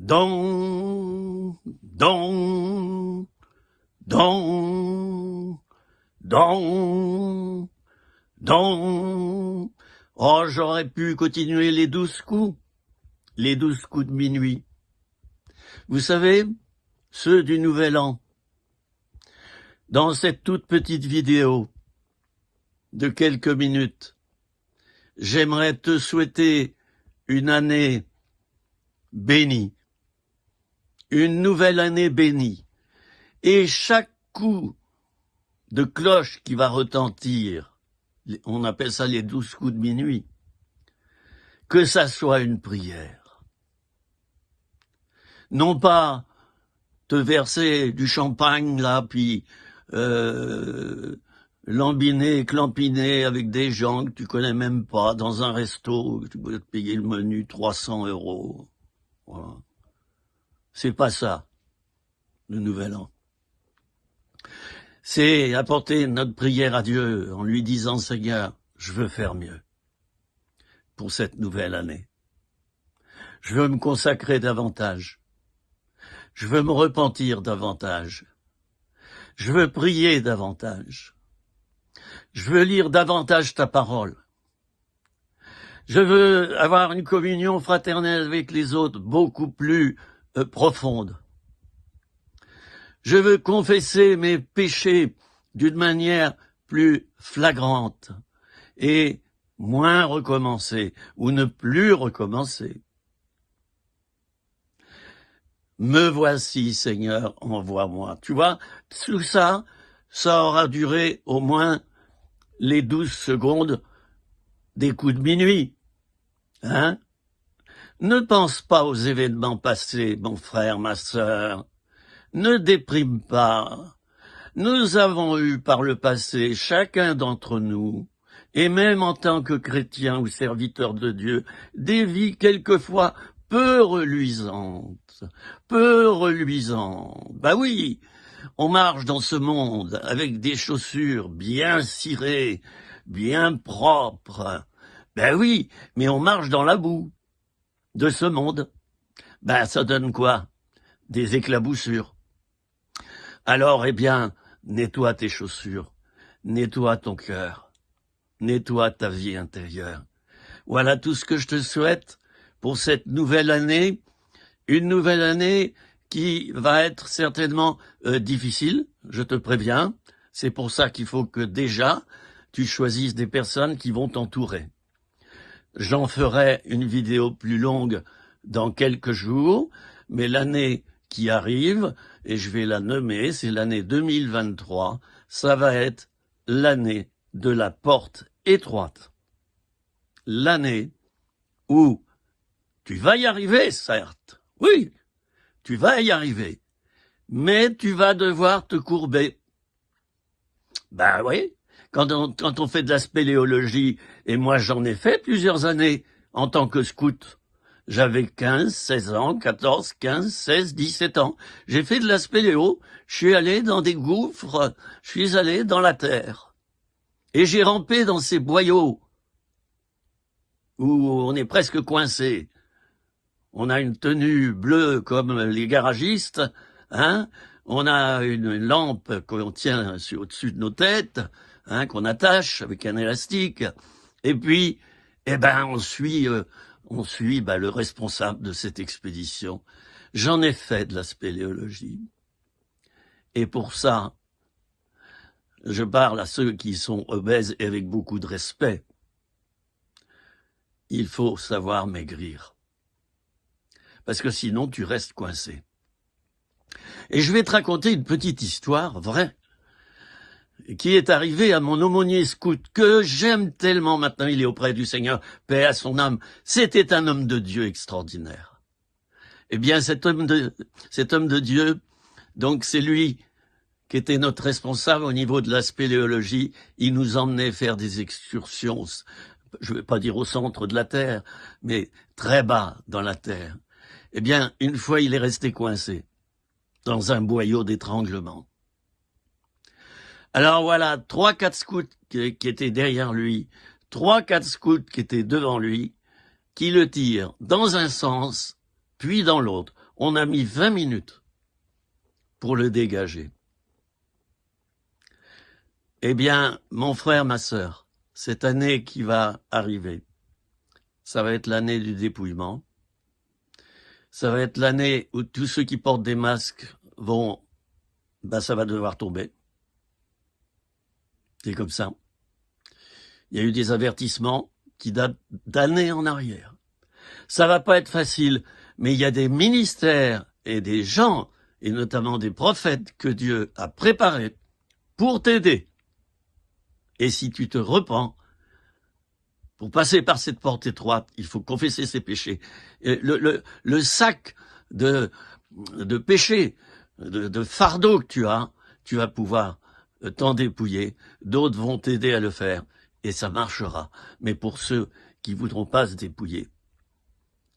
Don, don, don, don, don. Oh, j'aurais pu continuer les 12 coups de minuit. Vous savez, ceux du Nouvel An. Dans cette toute petite vidéo de quelques minutes, j'aimerais te souhaiter une année bénie, une nouvelle année bénie. Et chaque coup de cloche qui va retentir, on appelle ça les 12 coups de minuit, que ça soit une prière. Non pas te verser du champagne là, puis lambiner, clampiner avec des gens que tu connais même pas, dans un resto, tu peux te payer le menu 300 €. Voilà. C'est pas ça, le Nouvel An. C'est apporter notre prière à Dieu en lui disant, Seigneur, je veux faire mieux pour cette nouvelle année. Je veux me consacrer davantage. Je veux me repentir davantage. Je veux prier davantage. Je veux lire davantage ta parole. Je veux avoir une communion fraternelle avec les autres beaucoup plus profonde. Je veux confesser mes péchés d'une manière plus flagrante et moins recommencer ou ne plus recommencer. Me voici, Seigneur, envoie-moi. Tu vois, tout ça, ça aura duré au moins les 12 secondes des coups de minuit. Hein? Ne pense pas aux événements passés, mon frère, ma sœur. Ne déprime pas. Nous avons eu par le passé, chacun d'entre nous, et même en tant que chrétien ou serviteur de Dieu, des vies quelquefois peu reluisantes. Peu reluisantes. Bah oui, on marche dans ce monde avec des chaussures bien cirées, bien propres. Ben oui, mais on marche dans la boue de ce monde. Ben ça donne quoi? Des éclaboussures. Alors, eh bien, nettoie tes chaussures, nettoie ton cœur, nettoie ta vie intérieure. Voilà tout ce que je te souhaite pour cette nouvelle année, une nouvelle année qui va être certainement difficile, je te préviens. C'est pour ça qu'il faut que déjà tu choisisses des personnes qui vont t'entourer. J'en ferai une vidéo plus longue dans quelques jours, mais l'année qui arrive, et je vais la nommer, c'est l'année 2023, ça va être l'année de la porte étroite. L'année où tu vas y arriver, certes, oui, tu vas y arriver, mais tu vas devoir te courber. Ben oui, quand on fait de la spéléologie, et moi j'en ai fait plusieurs années en tant que scout, j'avais 15, 16 ans, 14, 15, 16, 17 ans. J'ai fait de la spéléo, je suis allé dans des gouffres, je suis allé dans la terre. Et j'ai rampé dans ces boyaux où on est presque coincé. On a une tenue bleue comme les garagistes, hein. On a une lampe qu'on tient au-dessus de nos têtes, hein, qu'on attache avec un élastique. Et puis, eh ben, on suit le responsable de cette expédition. J'en ai fait de la spéléologie. Et pour ça, je parle à ceux qui sont obèses et avec beaucoup de respect. Il faut savoir maigrir. Parce que sinon, tu restes coincé. Et je vais te raconter une petite histoire vraie qui est arrivée à mon aumônier scout, que j'aime tellement maintenant, il est auprès du Seigneur, paix à son âme. C'était un homme de Dieu extraordinaire. Eh bien, cet homme de Dieu, donc c'est lui qui était notre responsable au niveau de la spéléologie. Il nous emmenait faire des excursions, je ne vais pas dire au centre de la Terre, mais très bas dans la Terre. Eh bien, une fois, il est resté coincé dans un boyau d'étranglement. Alors voilà, 3-4 scouts qui étaient derrière lui, 3-4 scouts qui étaient devant lui, qui le tirent dans un sens, puis dans l'autre. On a mis 20 minutes pour le dégager. Eh bien, mon frère, ma sœur, cette année qui va arriver, ça va être l'année du dépouillement. Ça va être l'année où tous ceux qui portent des masques vont... ça va devoir tomber. C'est comme ça. Il y a eu des avertissements qui datent d'années en arrière. Ça va pas être facile, mais il y a des ministères et des gens, et notamment des prophètes que Dieu a préparés pour t'aider. Et si tu te repens, pour passer par cette porte étroite, il faut confesser ses péchés. Et le sac de péché, de fardeau que tu vas pouvoir t'en dépouiller. D'autres vont t'aider à le faire et ça marchera. Mais pour ceux qui voudront pas se dépouiller,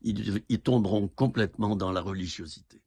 ils tomberont complètement dans la religiosité.